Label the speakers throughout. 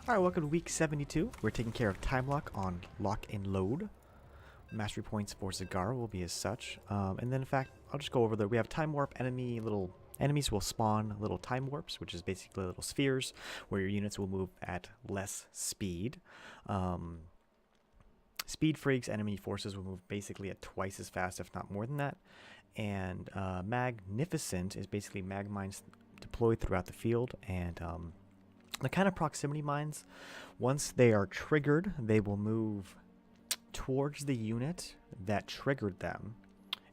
Speaker 1: Alright, welcome to week 72. We're taking care of time lock on lock and load. Mastery points for Zagara will be as such. And then in fact, I'll just go over there. We have time warp enemies will spawn little time warps, which is basically little spheres where your units will move at less speed. Speed freaks enemy forces will move basically at twice as fast, if not more than that. And Mag-Nificent is basically mag mines deployed throughout the field, and the kind of proximity mines, once they are triggered, they will move towards the unit that triggered them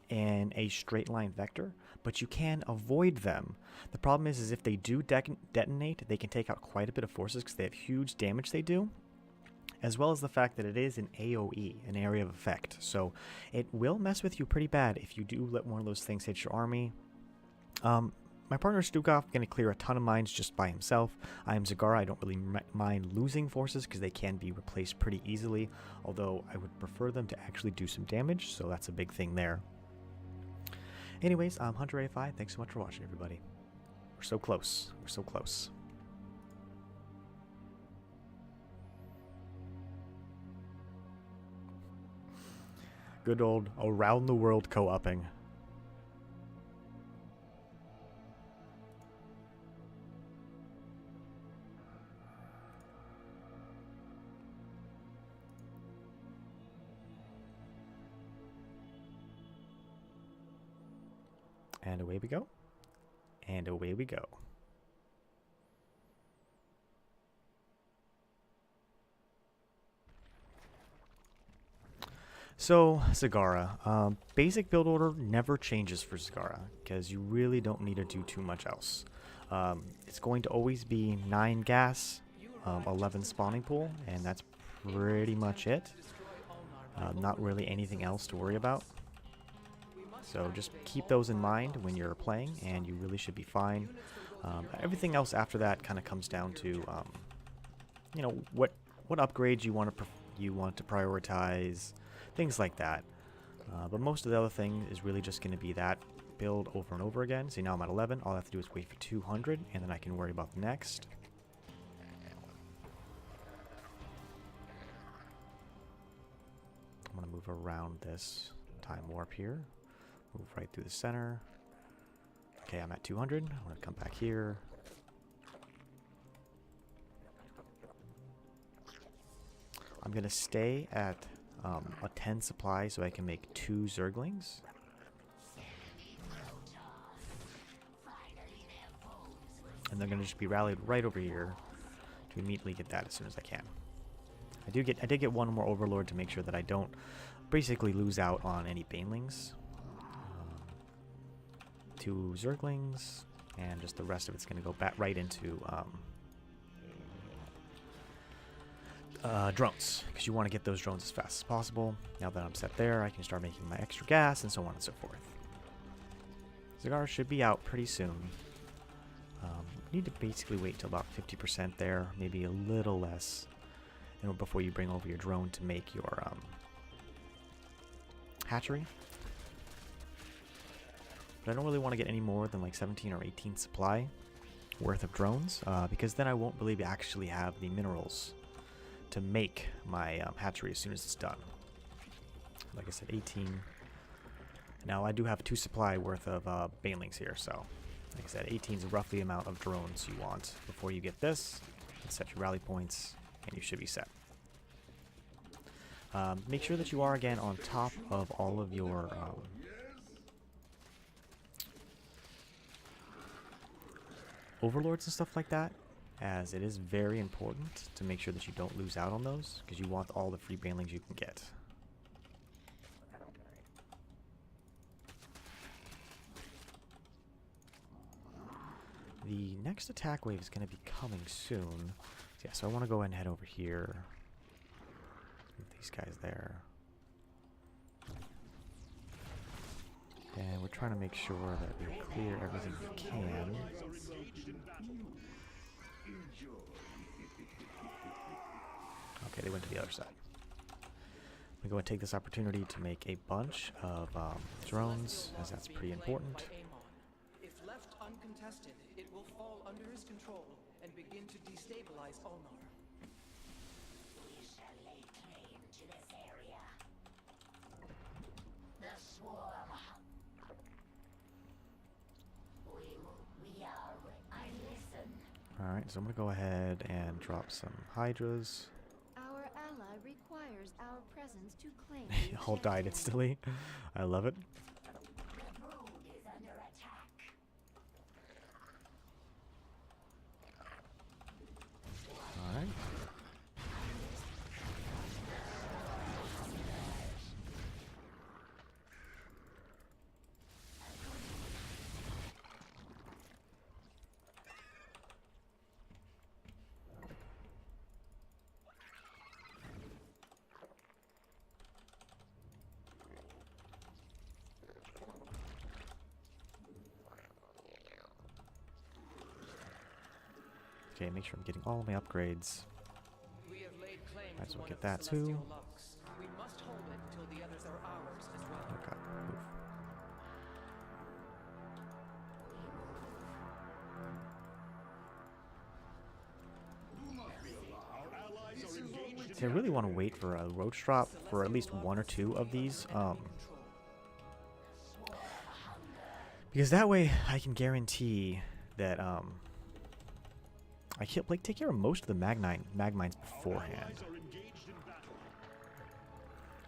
Speaker 1: in a straight line vector, but you can avoid them. The problem is if they do detonate, they can take out quite a bit of forces because they have huge damage they do, as well as the fact that it is an AoE, an area of effect. So it will mess with you pretty bad if you do let one of those things hit your army. My partner Stukov going to clear a ton of mines just by himself. I am Zagara. I don't really mind losing forces because they can be replaced pretty easily, although I would prefer them to actually do some damage, so that's a big thing there. Anyways, I'm Hunter85. Thanks so much for watching, everybody. We're so close. We're so close. Good old around the world co-upping. And away we go. And away we go. So, Zagara. Basic build order never changes for Zagara, because you really don't need to do too much else. It's going to always be 9 gas, 11 spawning pool, and that's pretty much it. Not really anything else to worry about. So just keep those in mind when you're playing, and you really should be fine. Everything else after that kind of comes down to, you know, what upgrades you want to prioritize, things like that. But most of the other thing is really just going to be that build over and over again. See, now I'm at 11. All I have to do is wait for 200, and then I can worry about the next. I'm going to move around this time warp here. Move right through the center. Okay, I'm at 200. I'm going to come back here. I'm going to stay at a 10 supply so I can make 2 Zerglings. And they're going to just be rallied right over here to immediately get that as soon as I can. I did get one more Overlord to make sure that I don't basically lose out on any Banelings. 2 Zerglings, and just the rest of it's going to go back right into drones, because you want to get those drones as fast as possible. Now that I'm set there, I can start making my extra gas and so on and so forth. Zagara should be out pretty soon. Need to basically wait till about 50% there, maybe a little less, before you bring over your drone to make your hatchery. But I don't really want to get any more than like 17 or 18 supply worth of drones, because then I won't really actually have the minerals to make my hatchery as soon as it's done. Like I said, 18. Now I do have 2 supply worth of banelings here, so like I said, 18 is roughly the amount of drones you want before you get this. Set your rally points, and you should be set. Make sure that you are again on top of all of your Overlords and stuff like that, as it is very important to make sure that you don't lose out on those, because you want all the free banelings you can get. The next attack wave is going to be coming soon. So yeah, so I want to go ahead and head over here. Move these guys there. And we're trying to make sure that we clear everything we can. Okay, they went to the other side. We go and take this opportunity to make a bunch of drones, as that's pretty important.
Speaker 2: If left uncontested, it will fall under his control and begin to destabilize Ulnar.
Speaker 1: Alright, so I'm going to go ahead and drop some Hydras.
Speaker 2: Our ally requires our presence to claim the
Speaker 1: All died
Speaker 2: objective.
Speaker 1: instantly. I love it. Alright. Okay, make sure I'm getting all my upgrades.
Speaker 3: We have laid claim
Speaker 1: Might as
Speaker 3: to
Speaker 1: well
Speaker 3: one
Speaker 1: get
Speaker 3: of the
Speaker 1: that
Speaker 3: celestial
Speaker 1: too.
Speaker 3: locks. We must hold it until the others are ours as well.
Speaker 1: Oh god, move. See, I really want to wait for a roach drop for at least one or two of these. Because that way I can guarantee that I can take care of most of the Magmines beforehand.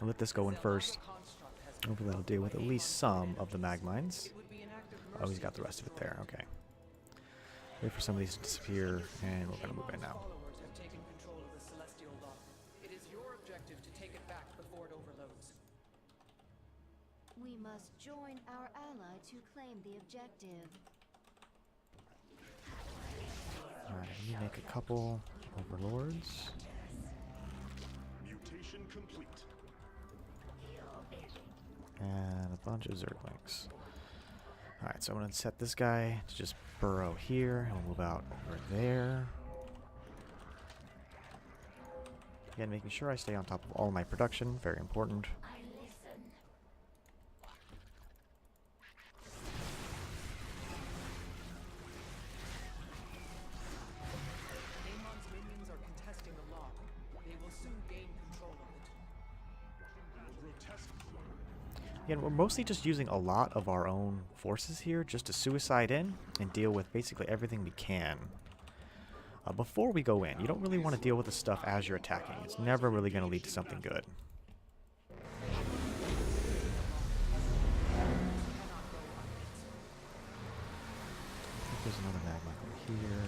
Speaker 1: I'll let this go in first. Hopefully that'll deal with at least some of the Magmines. Oh, he's got the rest of it there. Okay. Wait for some of these to disappear, and we're gonna move in now.
Speaker 3: Followers have taken control of the celestial lock. It is your objective to take it back before it overloads.
Speaker 2: We must join our ally to claim the objective.
Speaker 1: Alright, let me make a couple overlords.
Speaker 4: Mutation complete.
Speaker 1: And a bunch of Zerglings. Alright, so I'm going to set this guy to just burrow here, and we'll move out over there. Again, making sure I stay on top of all my production, very important.
Speaker 3: Amons minions are contesting the lock. They will soon gain control of it.
Speaker 4: Grotesque.
Speaker 1: Again, we're mostly just using a lot of our own forces here just to suicide in and deal with basically everything we can. Before we go in, you don't really want to deal with the stuff as you're attacking. It's never really going to lead to something good. I think there's another magma over here.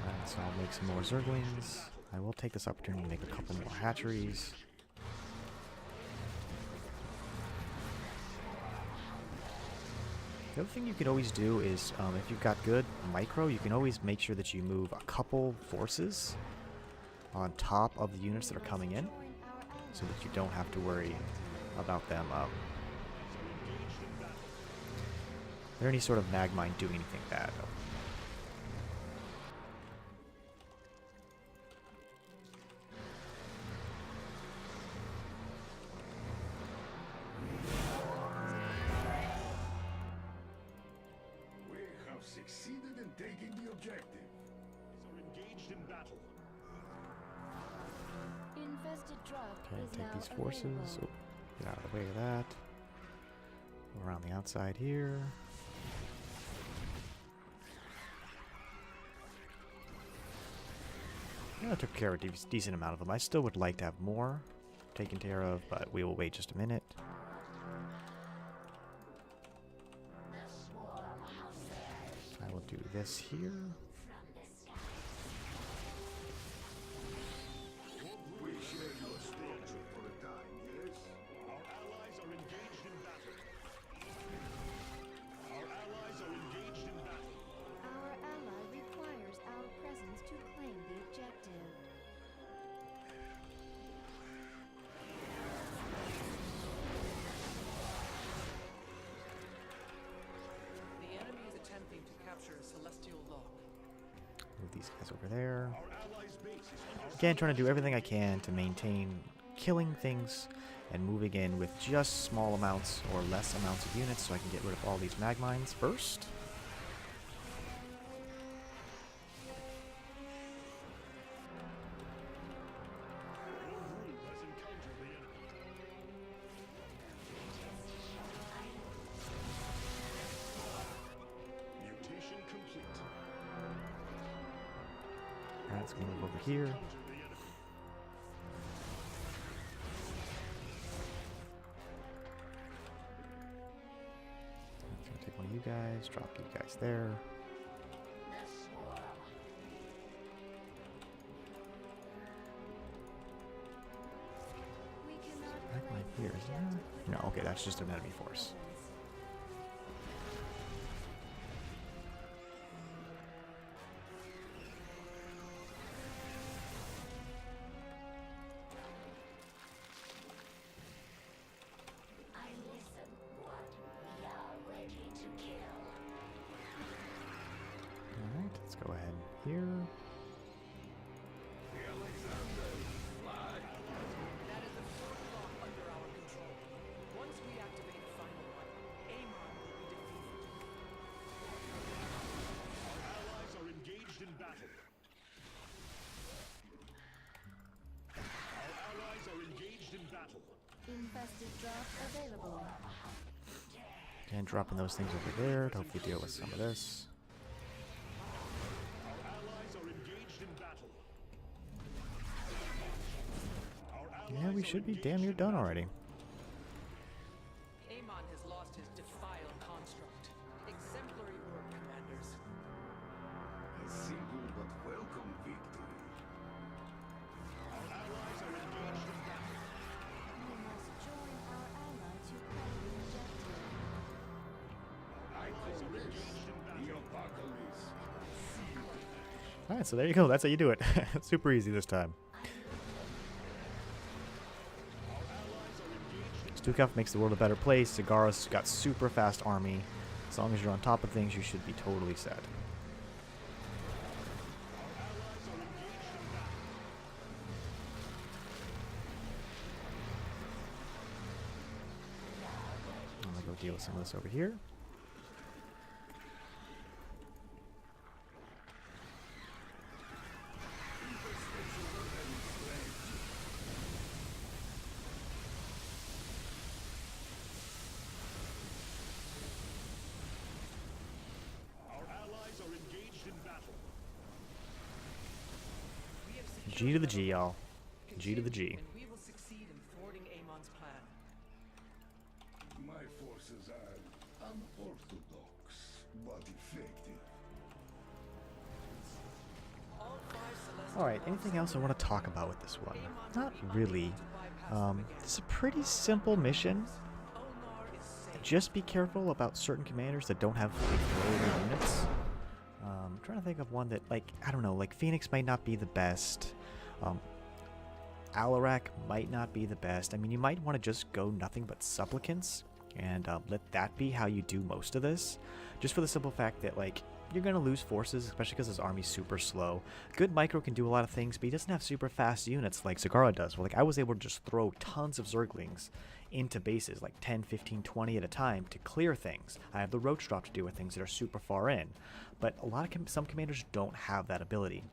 Speaker 1: Alright, so I'll make some more Zerglings. I will take this opportunity to make a couple more hatcheries. The other thing you can always do is, if you've got good micro, you can always make sure that you move a couple forces on top of the units that are coming in, so that you don't have to worry about them or any sort of Magmine doing anything bad.
Speaker 4: We have succeeded in taking the objective. Are engaged in battle.
Speaker 2: Infested drug
Speaker 1: Okay,
Speaker 2: is
Speaker 1: take
Speaker 2: now
Speaker 1: these forces.
Speaker 2: available.
Speaker 1: Oh, get out of the way of that. Go around the outside here. Yeah, I took care of a decent amount of them. I still would like to have more taken care of, but we will wait just a minute. I will do this here.
Speaker 4: We share your strength for a time, yes? Our allies are engaged in battle. Our allies are engaged in battle.
Speaker 2: Our ally requires our presence to claim the objective.
Speaker 3: The enemy is attempting to capture a celestial lock.
Speaker 1: Move these guys over there.
Speaker 4: Our allies' base is under
Speaker 1: Again, trying to do everything I can to maintain killing things and moving in with just small amounts or less amounts of units so I can get rid of all these Magmines first. That's gonna move over here. That's gonna take one of you guys, drop you guys there.
Speaker 2: We cannot
Speaker 1: That
Speaker 2: claim
Speaker 1: might
Speaker 2: the
Speaker 1: here, isn't
Speaker 2: objective
Speaker 1: it?
Speaker 2: without
Speaker 1: No, okay, that's just an enemy force.
Speaker 2: evidence.
Speaker 1: Alright, let's go ahead here.
Speaker 3: That is the fourth lock under our control. Once we activate the final one, Amon will be defeated.
Speaker 4: Our allies are engaged in battle. Our allies are engaged in battle.
Speaker 2: Infested drop available.
Speaker 1: And dropping those things over there to hopefully deal with some of this.
Speaker 4: Our allies are engaged in battle. Our
Speaker 1: Yeah,
Speaker 4: allies
Speaker 1: we
Speaker 4: are
Speaker 1: should be
Speaker 4: engaged
Speaker 1: damn near
Speaker 4: in
Speaker 1: done
Speaker 4: battle.
Speaker 1: already.
Speaker 3: Amon has lost his defiled construct. Exemplary work, commanders.
Speaker 4: A simple but welcome victory. Our allies are engaged in battle.
Speaker 2: We must join our ally to claim the objective.
Speaker 4: I call this the apocalypse.
Speaker 1: Alright, so there you go. That's how you do it. Super easy this time. Stukov makes the world a better place. Zagara's got super fast army. As long as you're on top of things, you should be totally set. I'm gonna go deal with some of this over here.
Speaker 4: Our allies are engaged in battle.
Speaker 3: We have
Speaker 1: G to the
Speaker 3: secured
Speaker 1: G, y'all. G to the G.
Speaker 3: and we will succeed in thwarting Amon's plan.
Speaker 4: My forces are unorthodox, but effective.
Speaker 3: All five celestial
Speaker 1: Alright,
Speaker 3: blocks
Speaker 1: anything else I want to talk about with this one?
Speaker 3: Amon
Speaker 1: Not
Speaker 3: will be
Speaker 1: really.
Speaker 3: unable to bypass them again.
Speaker 1: It's a pretty simple mission.
Speaker 3: Ulnar is safe.
Speaker 1: Just be careful about certain commanders that don't have like throwaway units. I'm trying to think of one that, like, I don't know, like Phoenix might not be the best. Alarak might not be the best. I mean, you might want to just go nothing but supplicants and let that be how you do most of this. Just for the simple fact that, like, you're going to lose forces, especially because his army's super slow. Good Micro can do a lot of things, but he doesn't have super fast units like Zagara does. Well, like, I was able to just throw tons of Zerglings into bases, like 10, 15, 20 at a time to clear things. I have the Roach Drop to deal with things that are super far in. But a lot of some commanders don't have that ability.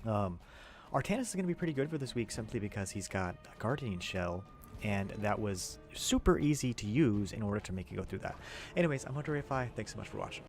Speaker 1: Artanis is going to be pretty good for this week simply because he's got a Guardian Shell, and that was super easy to use in order to make it go through that. Anyways, I'm HunterAFI. Thanks so much for watching.